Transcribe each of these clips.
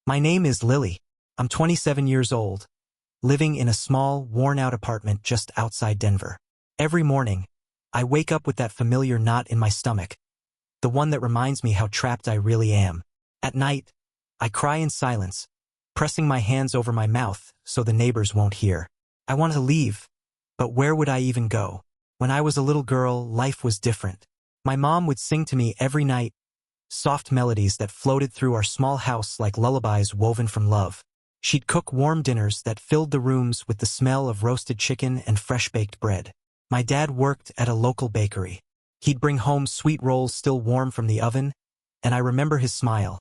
My name is Lily. I'm 27 years old, living in a small, worn-out apartment just outside Denver. Every morning, I wake up with that familiar knot in my stomach, the one that reminds me how trapped I really am. At night, I cry in silence, pressing my hands over my mouth so the neighbors won't hear. I want to leave, but where would I even go? When I was a little girl, life was different. My mom would sing to me every night, soft melodies that floated through our small house like lullabies woven from love. She'd cook warm dinners that filled the rooms with the smell of roasted chicken and fresh-baked bread. My dad worked at a local bakery. He'd bring home sweet rolls still warm from the oven, and I remember his smile.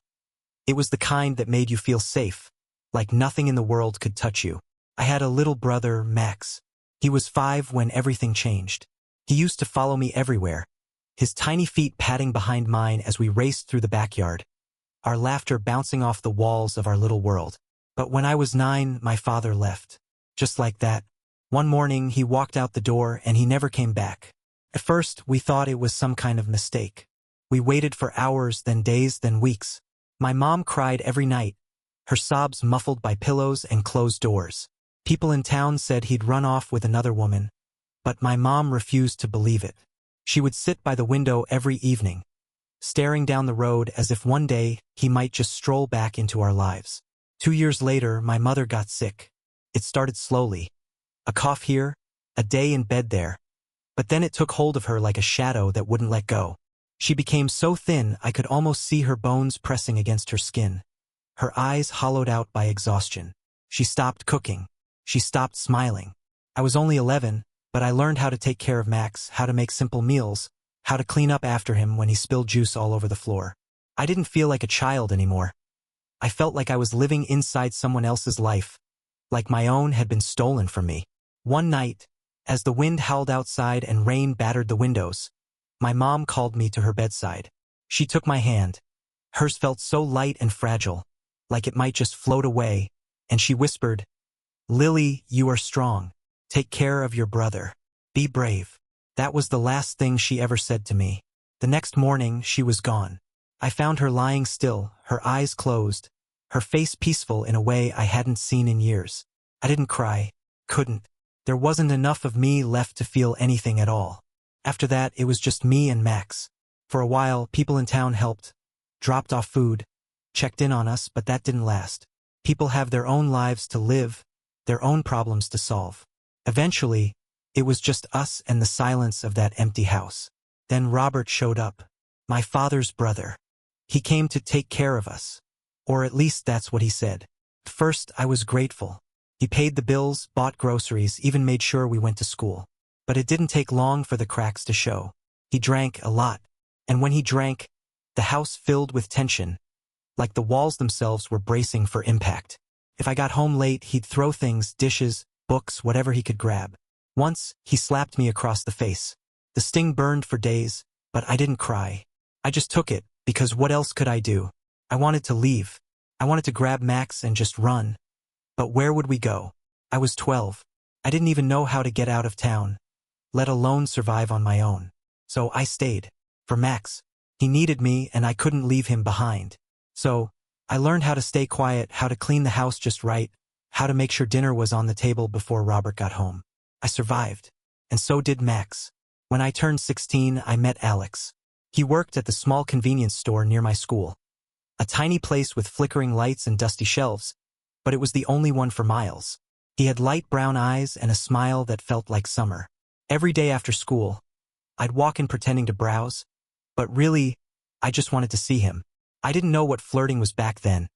It was the kind that made you feel safe, like nothing in the world could touch you. I had a little brother, Max. He was 5 when everything changed. He used to follow me everywhere, his tiny feet padding behind mine as we raced through the backyard, our laughter bouncing off the walls of our little world. But when I was 9, my father left. Just like that. One morning, he walked out the door and he never came back. At first, we thought it was some kind of mistake. We waited for hours, then days, then weeks. My mom cried every night, her sobs muffled by pillows and closed doors. People in town said he'd run off with another woman, but my mom refused to believe it. She would sit by the window every evening, staring down the road as if one day he might just stroll back into our lives. 2 years later, my mother got sick. It started slowly. A cough here, a day in bed there. But then it took hold of her like a shadow that wouldn't let go. She became so thin I could almost see her bones pressing against her skin. Her eyes hollowed out by exhaustion. She stopped cooking. She stopped smiling. I was only 11, but I learned how to take care of Max, how to make simple meals, how to clean up after him when he spilled juice all over the floor. I didn't feel like a child anymore. I felt like I was living inside someone else's life, like my own had been stolen from me. One night, as the wind howled outside and rain battered the windows, my mom called me to her bedside. She took my hand. Hers felt so light and fragile, like it might just float away, and she whispered, "Lily, you are strong. Take care of your brother. Be brave." That was the last thing she ever said to me. The next morning, she was gone. I found her lying still, her eyes closed, her face peaceful in a way I hadn't seen in years. I didn't cry, couldn't. There wasn't enough of me left to feel anything at all. After that, it was just me and Max. For a while, people in town helped, dropped off food, checked in on us, but that didn't last. People have their own lives to live, their own problems to solve. Eventually, it was just us and the silence of that empty house. Then Robert showed up, my father's brother. He came to take care of us. Or at least that's what he said. At first, I was grateful. He paid the bills, bought groceries, even made sure we went to school. But it didn't take long for the cracks to show. He drank a lot. And when he drank, the house filled with tension, like the walls themselves were bracing for impact. If I got home late, he'd throw things, dishes, books, whatever he could grab. Once, he slapped me across the face. The sting burned for days, but I didn't cry. I just took it, because what else could I do? I wanted to leave. I wanted to grab Max and just run. But where would we go? I was 12. I didn't even know how to get out of town, let alone survive on my own. So I stayed. For Max. He needed me and I couldn't leave him behind. So, I learned how to stay quiet, how to clean the house just right, how to make sure dinner was on the table before Robert got home. I survived. And so did Max. When I turned 16, I met Alex. He worked at the small convenience store near my school. A tiny place with flickering lights and dusty shelves, but it was the only one for miles. He had light brown eyes and a smile that felt like summer. Every day after school, I'd walk in pretending to browse, but really, I just wanted to see him. I didn't know what flirting was back then.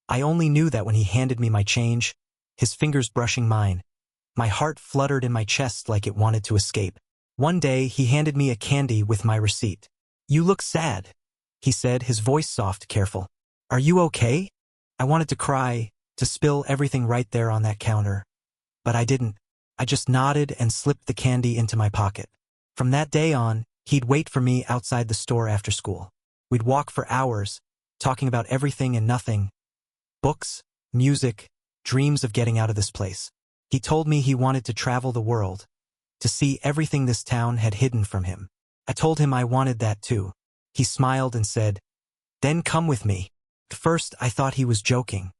I only knew that when he handed me my change, his fingers brushing mine, my heart fluttered in my chest like it wanted to escape. One day, he handed me a candy with my receipt. "You look sad," he said, his voice soft, careful. "Are you okay?" I wanted to cry, to spill everything right there on that counter. But I didn't. I just nodded and slipped the candy into my pocket. From that day on, he'd wait for me outside the store after school. We'd walk for hours, talking about everything and nothing. Books, music, dreams of getting out of this place. He told me he wanted to travel the world, to see everything this town had hidden from him. I told him I wanted that too. He smiled and said, "Then come with me." At first, I thought he was joking.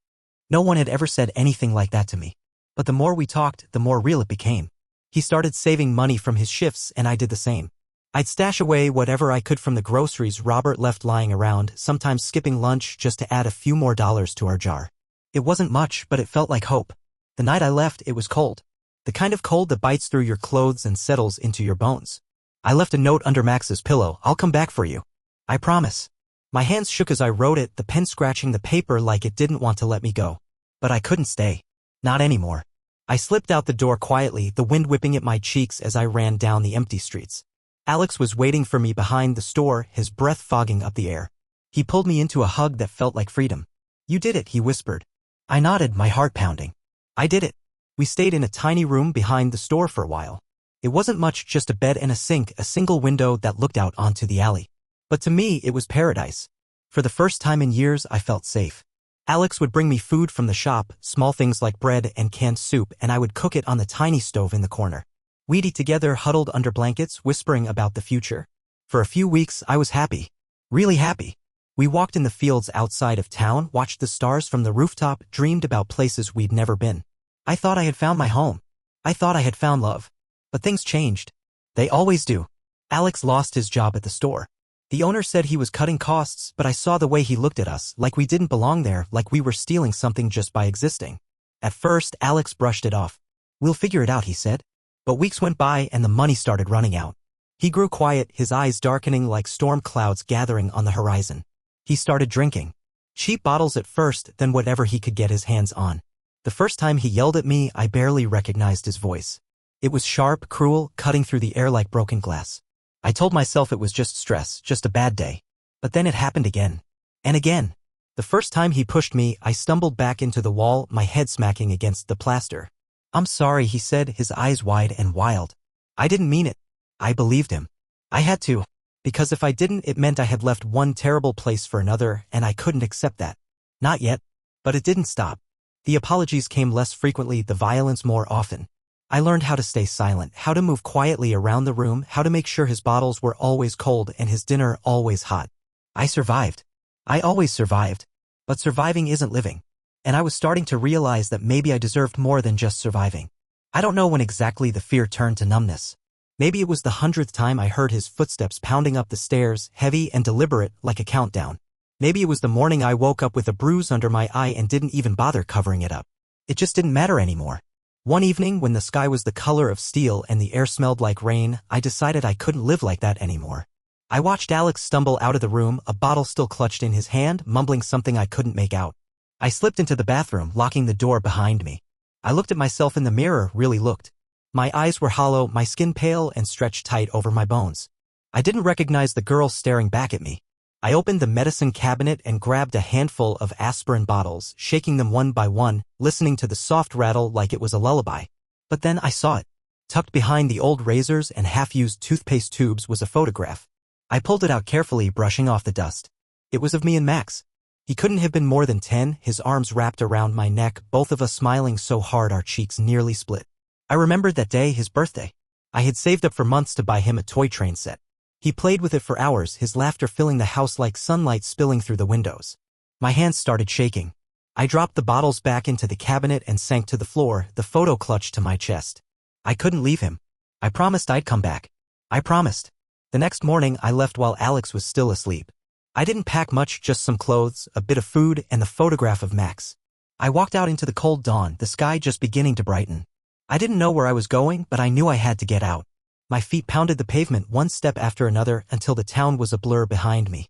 No one had ever said anything like that to me. But the more we talked, the more real it became. He started saving money from his shifts, and I did the same. I'd stash away whatever I could from the groceries Robert left lying around, sometimes skipping lunch just to add a few more dollars to our jar. It wasn't much, but it felt like hope. The night I left, it was cold. The kind of cold that bites through your clothes and settles into your bones. I left a note under Max's pillow. "I'll come back for you. I promise." My hands shook as I wrote it, the pen scratching the paper like it didn't want to let me go. But I couldn't stay. Not anymore. I slipped out the door quietly, the wind whipping at my cheeks as I ran down the empty streets. Alex was waiting for me behind the store, his breath fogging up the air. He pulled me into a hug that felt like freedom. "You did it," he whispered. I nodded, my heart pounding. I did it. We stayed in a tiny room behind the store for a while. It wasn't much, just a bed and a sink, a single window that looked out onto the alley. But to me, it was paradise. For the first time in years, I felt safe. Alex would bring me food from the shop, small things like bread and canned soup, and I would cook it on the tiny stove in the corner. We'd eat together, huddled under blankets, whispering about the future. For a few weeks, I was happy. Really happy. We walked in the fields outside of town, watched the stars from the rooftop, dreamed about places we'd never been. I thought I had found my home. I thought I had found love. But things changed. They always do. Alex lost his job at the store. The owner said he was cutting costs, but I saw the way he looked at us, like we didn't belong there, like we were stealing something just by existing. At first, Alex brushed it off. "We'll figure it out," he said. But weeks went by and the money started running out. He grew quiet, his eyes darkening like storm clouds gathering on the horizon. He started drinking. Cheap bottles at first, then whatever he could get his hands on. The first time he yelled at me, I barely recognized his voice. It was sharp, cruel, cutting through the air like broken glass. I told myself it was just stress, just a bad day. But then it happened again. And again. The first time he pushed me, I stumbled back into the wall, my head smacking against the plaster. "I'm sorry," he said, his eyes wide and wild. I didn't mean it. I believed him. I had to. Because if I didn't, it meant I had left one terrible place for another, and I couldn't accept that. Not yet. But it didn't stop. The apologies came less frequently, the violence more often. I learned how to stay silent, how to move quietly around the room, how to make sure his bottles were always cold and his dinner always hot. I survived. I always survived. But surviving isn't living. And I was starting to realize that maybe I deserved more than just surviving. I don't know when exactly the fear turned to numbness. Maybe it was the 100th time I heard his footsteps pounding up the stairs, heavy and deliberate, like a countdown. Maybe it was the morning I woke up with a bruise under my eye and didn't even bother covering it up. It just didn't matter anymore. One evening, when the sky was the color of steel and the air smelled like rain, I decided I couldn't live like that anymore. I watched Alex stumble out of the room, a bottle still clutched in his hand, mumbling something I couldn't make out. I slipped into the bathroom, locking the door behind me. I looked at myself in the mirror, really looked. My eyes were hollow, my skin pale and stretched tight over my bones. I didn't recognize the girl staring back at me. I opened the medicine cabinet and grabbed a handful of aspirin bottles, shaking them one by one, listening to the soft rattle like it was a lullaby. But then I saw it. Tucked behind the old razors and half-used toothpaste tubes was a photograph. I pulled it out carefully, brushing off the dust. It was of me and Max. He couldn't have been more than 10, his arms wrapped around my neck, both of us smiling so hard our cheeks nearly split. I remembered that day, his birthday. I had saved up for months to buy him a toy train set. He played with it for hours, his laughter filling the house like sunlight spilling through the windows. My hands started shaking. I dropped the bottles back into the cabinet and sank to the floor, the photo clutched to my chest. I couldn't leave him. I promised I'd come back. I promised. The next morning, I left while Alex was still asleep. I didn't pack much, just some clothes, a bit of food, and the photograph of Max. I walked out into the cold dawn, the sky just beginning to brighten. I didn't know where I was going, but I knew I had to get out. My feet pounded the pavement one step after another until the town was a blur behind me.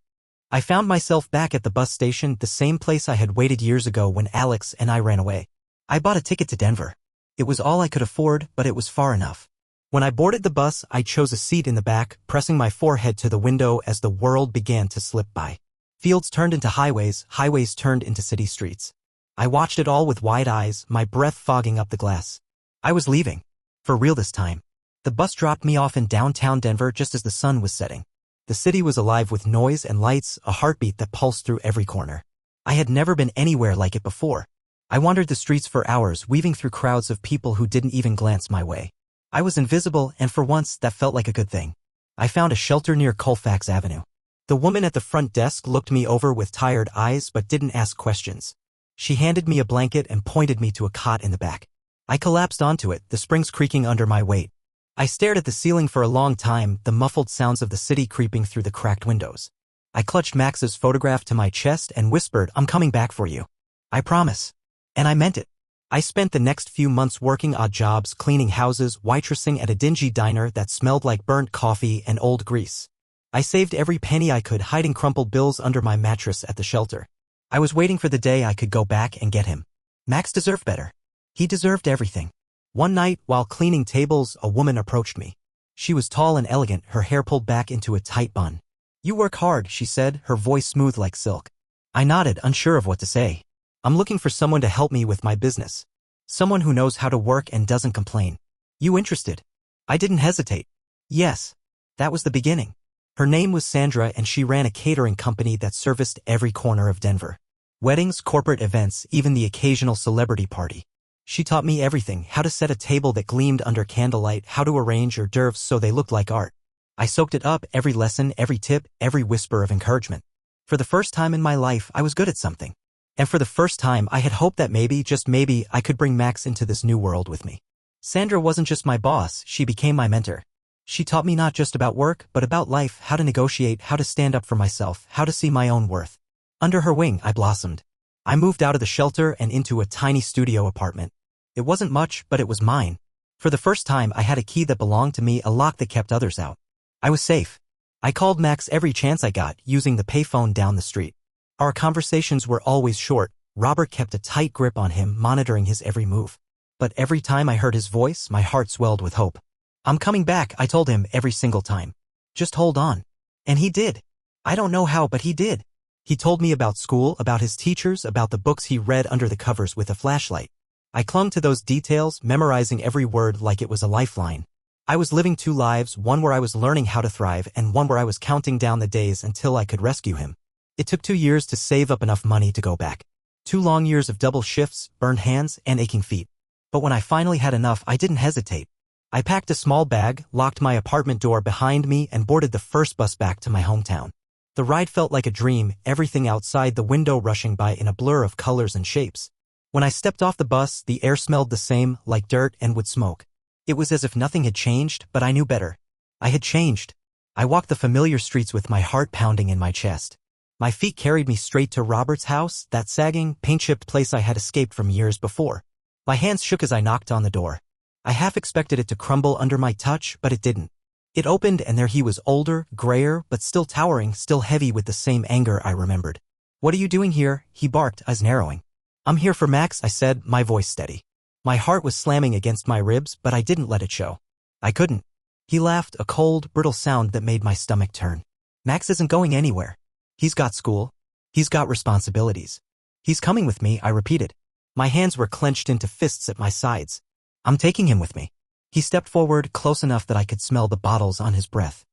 I found myself back at the bus station, the same place I had waited years ago when Alex and I ran away. I bought a ticket to Denver. It was all I could afford, but it was far enough. When I boarded the bus, I chose a seat in the back, pressing my forehead to the window as the world began to slip by. Fields turned into highways, highways turned into city streets. I watched it all with wide eyes, my breath fogging up the glass. I was leaving. For real this time. The bus dropped me off in downtown Denver just as the sun was setting. The city was alive with noise and lights, a heartbeat that pulsed through every corner. I had never been anywhere like it before. I wandered the streets for hours, weaving through crowds of people who didn't even glance my way. I was invisible, and for once, that felt like a good thing. I found a shelter near Colfax Avenue. The woman at the front desk looked me over with tired eyes but didn't ask questions. She handed me a blanket and pointed me to a cot in the back. I collapsed onto it, the springs creaking under my weight. I stared at the ceiling for a long time, the muffled sounds of the city creeping through the cracked windows. I clutched Max's photograph to my chest and whispered, "I'm coming back for you. I promise." And I meant it. I spent the next few months working odd jobs, cleaning houses, waitressing at a dingy diner that smelled like burnt coffee and old grease. I saved every penny I could, hiding crumpled bills under my mattress at the shelter. I was waiting for the day I could go back and get him. Max deserved better. He deserved everything. One night, while cleaning tables, a woman approached me. She was tall and elegant, her hair pulled back into a tight bun. "You work hard," she said, her voice smooth like silk. I nodded, unsure of what to say. "I'm looking for someone to help me with my business. Someone who knows how to work and doesn't complain. You interested?" I didn't hesitate. Yes. That was the beginning. Her name was Sandra and she ran a catering company that serviced every corner of Denver. Weddings, corporate events, even the occasional celebrity party. She taught me everything, how to set a table that gleamed under candlelight, how to arrange hors d'oeuvres so they looked like art. I soaked it up, every lesson, every tip, every whisper of encouragement. For the first time in my life, I was good at something. And for the first time, I had hoped that maybe, just maybe, I could bring Max into this new world with me. Sandra wasn't just my boss, she became my mentor. She taught me not just about work, but about life, how to negotiate, how to stand up for myself, how to see my own worth. Under her wing, I blossomed. I moved out of the shelter and into a tiny studio apartment. It wasn't much, but it was mine. For the first time, I had a key that belonged to me, a lock that kept others out. I was safe. I called Max every chance I got, using the payphone down the street. Our conversations were always short. Robert kept a tight grip on him, monitoring his every move. But every time I heard his voice, my heart swelled with hope. "I'm coming back," I told him every single time. "Just hold on." And he did. I don't know how, but he did. He told me about school, about his teachers, about the books he read under the covers with a flashlight. I clung to those details, memorizing every word like it was a lifeline. I was living two lives, one where I was learning how to thrive and one where I was counting down the days until I could rescue him. It took 2 years to save up enough money to go back. 2 long years of double shifts, burned hands, and aching feet. But when I finally had enough, I didn't hesitate. I packed a small bag, locked my apartment door behind me, and boarded the first bus back to my hometown. The ride felt like a dream, everything outside the window rushing by in a blur of colors and shapes. When I stepped off the bus, the air smelled the same, like dirt and wood smoke. It was as if nothing had changed, but I knew better. I had changed. I walked the familiar streets with my heart pounding in my chest. My feet carried me straight to Robert's house, that sagging, paint-chipped place I had escaped from years before. My hands shook as I knocked on the door. I half expected it to crumble under my touch, but it didn't. It opened and there he was, older, grayer, but still towering, still heavy with the same anger I remembered. "What are you doing here?" he barked, eyes narrowing. "I'm here for Max," I said, my voice steady. My heart was slamming against my ribs, but I didn't let it show. I couldn't. He laughed, a cold, brittle sound that made my stomach turn. "Max isn't going anywhere. He's got school. He's got responsibilities. He's coming with me," I repeated. My hands were clenched into fists at my sides. "I'm taking him with me." He stepped forward, close enough that I could smell the bottles on his breath.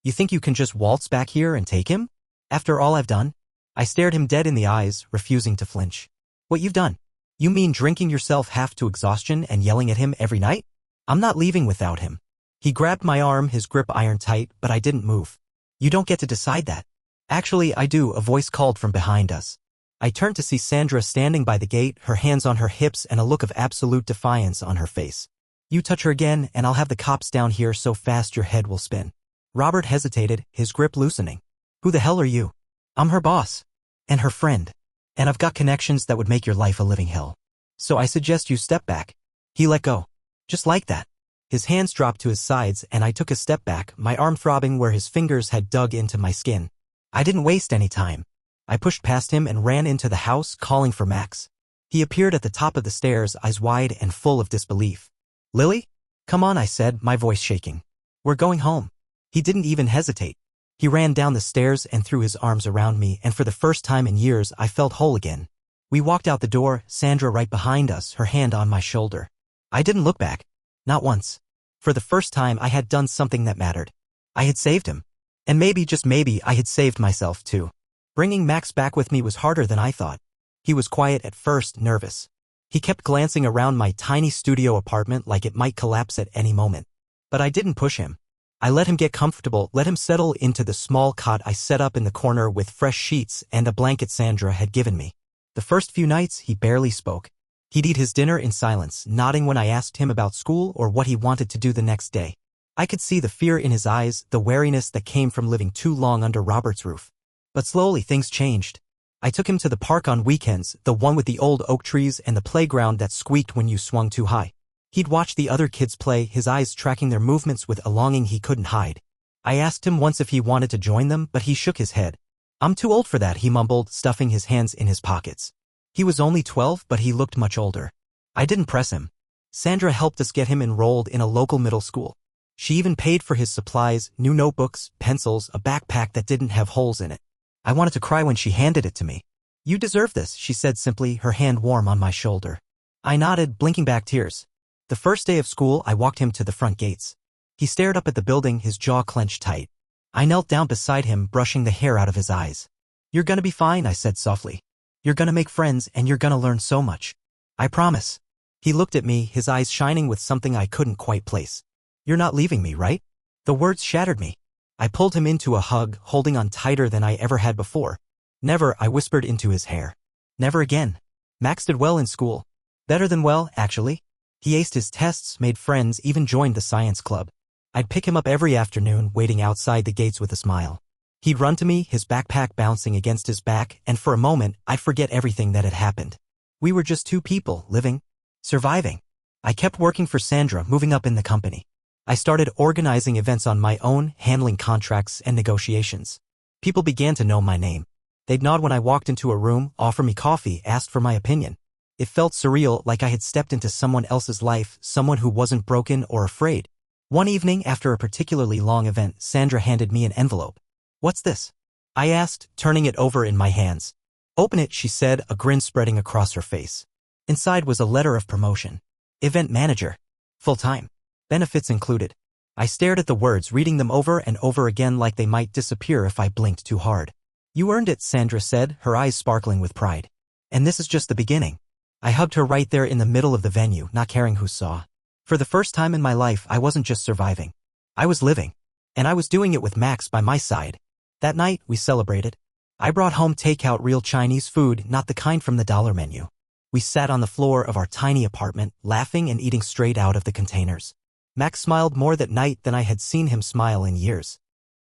"You think you can just waltz back here and take him? After all I've done?" I stared him dead in the eyes, refusing to flinch. "What you've done? You mean drinking yourself half to exhaustion and yelling at him every night? I'm not leaving without him." He grabbed my arm, his grip iron tight, but I didn't move. "You don't get to decide that." "Actually, I do," a voice called from behind us. I turned to see Sandra standing by the gate, her hands on her hips and a look of absolute defiance on her face. "You touch her again, and I'll have the cops down here so fast your head will spin." Robert hesitated, his grip loosening. "Who the hell are you?" "I'm her boss. And her friend. And I've got connections that would make your life a living hell. So I suggest you step back." He let go. Just like that. His hands dropped to his sides and I took a step back, my arm throbbing where his fingers had dug into my skin. I didn't waste any time. I pushed past him and ran into the house, calling for Max. He appeared at the top of the stairs, eyes wide and full of disbelief. "Lily? Come on," I said, my voice shaking. "We're going home." He didn't even hesitate. He ran down the stairs and threw his arms around me, and for the first time in years I felt whole again. We walked out the door, Sandra right behind us, her hand on my shoulder. I didn't look back. Not once. For the first time I had done something that mattered. I had saved him. And maybe, just maybe, I had saved myself too. Bringing Max back with me was harder than I thought. He was quiet at first, nervous. He kept glancing around my tiny studio apartment like it might collapse at any moment. But I didn't push him. I let him get comfortable, let him settle into the small cot I set up in the corner with fresh sheets and a blanket Sandra had given me. The first few nights, he barely spoke. He'd eat his dinner in silence, nodding when I asked him about school or what he wanted to do the next day. I could see the fear in his eyes, the wariness that came from living too long under Robert's roof. But slowly things changed. I took him to the park on weekends, the one with the old oak trees and the playground that squeaked when you swung too high. He'd watch the other kids play, his eyes tracking their movements with a longing he couldn't hide. I asked him once if he wanted to join them, but he shook his head. "I'm too old for that," he mumbled, stuffing his hands in his pockets. He was only 12, but he looked much older. I didn't press him. Sandra helped us get him enrolled in a local middle school. She even paid for his supplies, new notebooks, pencils, a backpack that didn't have holes in it. I wanted to cry when she handed it to me. "You deserve this," she said simply, her hand warm on my shoulder. I nodded, blinking back tears. The first day of school, I walked him to the front gates. He stared up at the building, his jaw clenched tight. I knelt down beside him, brushing the hair out of his eyes. "You're gonna be fine," I said softly. "You're gonna make friends, and you're gonna learn so much. I promise." He looked at me, his eyes shining with something I couldn't quite place. "You're not leaving me, right?" The words shattered me. I pulled him into a hug, holding on tighter than I ever had before. "Never," I whispered into his hair. "Never again." Max did well in school. Better than well, actually. He aced his tests, made friends, even joined the science club. I'd pick him up every afternoon, waiting outside the gates with a smile. He'd run to me, his backpack bouncing against his back, and for a moment, I'd forget everything that had happened. We were just two people, living, surviving. I kept working for Sandra, moving up in the company. I started organizing events on my own, handling contracts and negotiations. People began to know my name. They'd nod when I walked into a room, offer me coffee, ask for my opinion. It felt surreal, like I had stepped into someone else's life, someone who wasn't broken or afraid. One evening, after a particularly long event, Sandra handed me an envelope. "What's this?" I asked, turning it over in my hands. "Open it," she said, a grin spreading across her face. Inside was a letter of promotion. Event manager. Full-time. Benefits included. I stared at the words, reading them over and over again like they might disappear if I blinked too hard. "You earned it," Sandra said, her eyes sparkling with pride. "And this is just the beginning." I hugged her right there in the middle of the venue, not caring who saw. For the first time in my life, I wasn't just surviving. I was living. And I was doing it with Max by my side. That night, we celebrated. I brought home takeout real Chinese food, not the kind from the dollar menu. We sat on the floor of our tiny apartment, laughing and eating straight out of the containers. Max smiled more that night than I had seen him smile in years.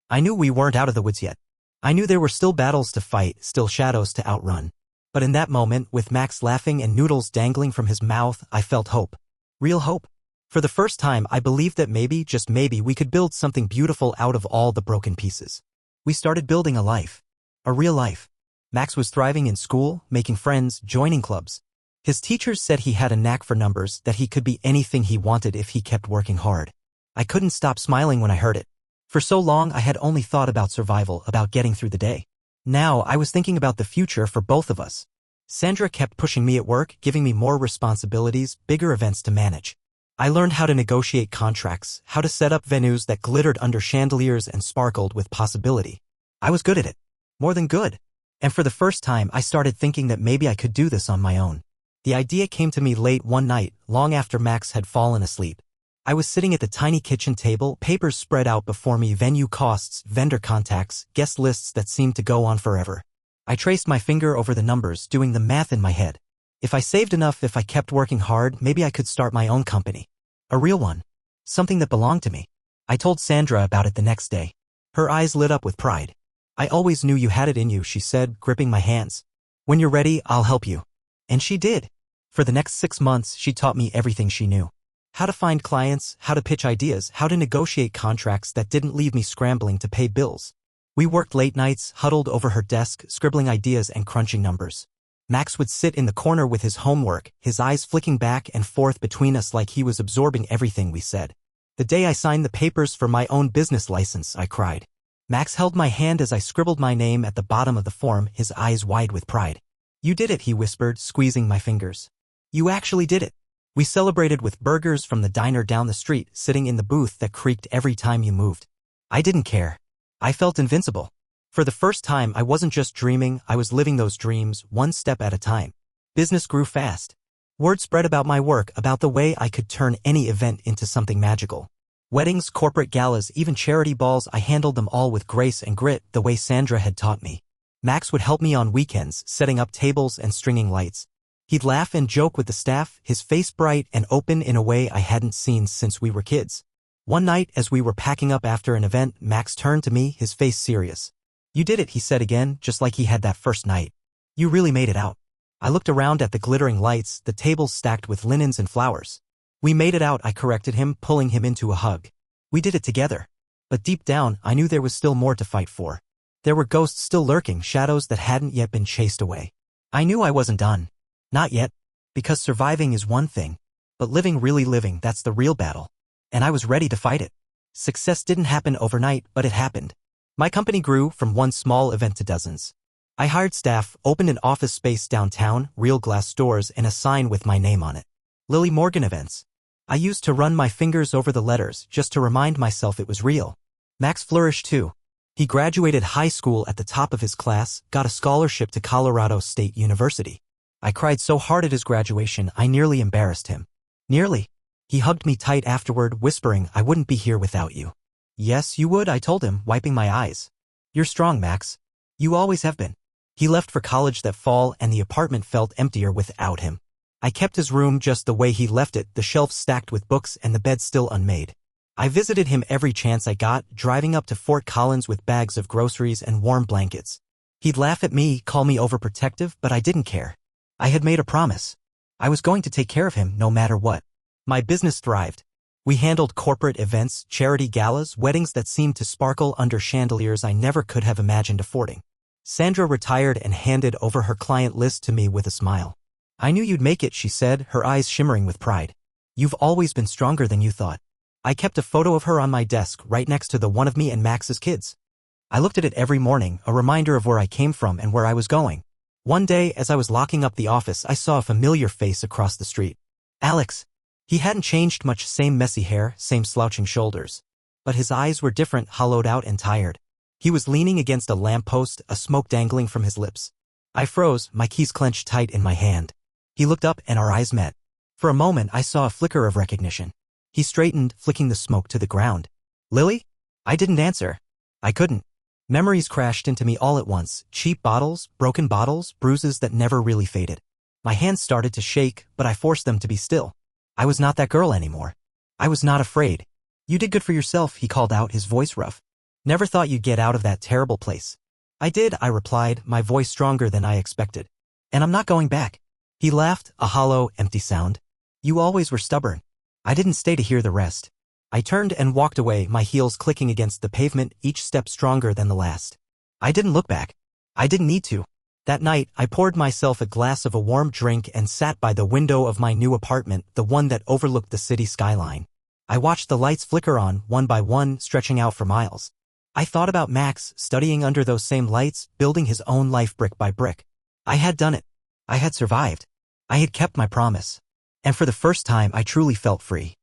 I knew we weren't out of the woods yet. I knew there were still battles to fight, still shadows to outrun. But in that moment, with Max laughing and noodles dangling from his mouth, I felt hope. Real hope. For the first time, I believed that maybe, just maybe, we could build something beautiful out of all the broken pieces. We started building a life. A real life. Max was thriving in school, making friends, joining clubs. His teachers said he had a knack for numbers, that he could be anything he wanted if he kept working hard. I couldn't stop smiling when I heard it. For so long, I had only thought about survival, about getting through the day. Now, I was thinking about the future for both of us. Sandra kept pushing me at work, giving me more responsibilities, bigger events to manage. I learned how to negotiate contracts, how to set up venues that glittered under chandeliers and sparkled with possibility. I was good at it. More than good. And for the first time, I started thinking that maybe I could do this on my own. The idea came to me late one night, long after Max had fallen asleep. I was sitting at the tiny kitchen table, papers spread out before me, venue costs, vendor contacts, guest lists that seemed to go on forever. I traced my finger over the numbers, doing the math in my head. If I saved enough, if I kept working hard, maybe I could start my own company. A real one. Something that belonged to me. I told Sandra about it the next day. Her eyes lit up with pride. "I always knew you had it in you," she said, gripping my hands. "When you're ready, I'll help you." And she did. For the next 6 months, she taught me everything she knew. How to find clients, how to pitch ideas, how to negotiate contracts that didn't leave me scrambling to pay bills. We worked late nights, huddled over her desk, scribbling ideas and crunching numbers. Max would sit in the corner with his homework, his eyes flicking back and forth between us like he was absorbing everything we said. The day I signed the papers for my own business license, I cried. Max held my hand as I scribbled my name at the bottom of the form, his eyes wide with pride. "You did it," he whispered, squeezing my fingers. "You actually did it." We celebrated with burgers from the diner down the street, sitting in the booth that creaked every time you moved. I didn't care. I felt invincible. For the first time, I wasn't just dreaming, I was living those dreams, one step at a time. Business grew fast. Word spread about my work, about the way I could turn any event into something magical. Weddings, corporate galas, even charity balls, I handled them all with grace and grit, the way Sandra had taught me. Max would help me on weekends, setting up tables and stringing lights. He'd laugh and joke with the staff, his face bright and open in a way I hadn't seen since we were kids. One night, as we were packing up after an event, Max turned to me, his face serious. "You did it," he said again, just like he had that first night. "You really made it out." I looked around at the glittering lights, the tables stacked with linens and flowers. "We made it out," I corrected him, pulling him into a hug. "We did it together." But deep down, I knew there was still more to fight for. There were ghosts still lurking, shadows that hadn't yet been chased away. I knew I wasn't done. Not yet. Because surviving is one thing. But really living, that's the real battle. And I was ready to fight it. Success didn't happen overnight, but it happened. My company grew from one small event to dozens. I hired staff, opened an office space downtown, real glass doors, and a sign with my name on it. Lily Morgan Events. I used to run my fingers over the letters just to remind myself it was real. Max flourished too. He graduated high school at the top of his class, got a scholarship to Colorado State University. I cried so hard at his graduation I nearly embarrassed him. Nearly. He hugged me tight afterward, whispering, "I wouldn't be here without you." "Yes, you would," I told him, wiping my eyes. "You're strong, Max. You always have been." He left for college that fall, and the apartment felt emptier without him. I kept his room just the way he left it, the shelves stacked with books and the bed still unmade. I visited him every chance I got, driving up to Fort Collins with bags of groceries and warm blankets. He'd laugh at me, call me overprotective, but I didn't care. I had made a promise. I was going to take care of him no matter what. My business thrived. We handled corporate events, charity galas, weddings that seemed to sparkle under chandeliers I never could have imagined affording. Sandra retired and handed over her client list to me with a smile. "I knew you'd make it," she said, her eyes shimmering with pride. "You've always been stronger than you thought." I kept a photo of her on my desk right next to the one of me and Max's kids. I looked at it every morning, a reminder of where I came from and where I was going. One day, as I was locking up the office, I saw a familiar face across the street. Alex. He hadn't changed much, same messy hair, same slouching shoulders. But his eyes were different, hollowed out and tired. He was leaning against a lamppost, a smoke dangling from his lips. I froze, my keys clenched tight in my hand. He looked up and our eyes met. For a moment, I saw a flicker of recognition. He straightened, flicking the smoke to the ground. "Lily?" I didn't answer. I couldn't. Memories crashed into me all at once, cheap bottles, broken bottles, bruises that never really faded. My hands started to shake, but I forced them to be still. I was not that girl anymore. I was not afraid. "You did good for yourself," he called out, his voice rough. "Never thought you'd get out of that terrible place." "I did," I replied, my voice stronger than I expected. "And I'm not going back." He laughed, a hollow, empty sound. "You always were stubborn." I didn't stay to hear the rest. I turned and walked away, my heels clicking against the pavement, each step stronger than the last. I didn't look back. I didn't need to. That night, I poured myself a glass of a warm drink and sat by the window of my new apartment, the one that overlooked the city skyline. I watched the lights flicker on, one by one, stretching out for miles. I thought about Max, studying under those same lights, building his own life brick by brick. I had done it. I had survived. I had kept my promise. And for the first time, I truly felt free.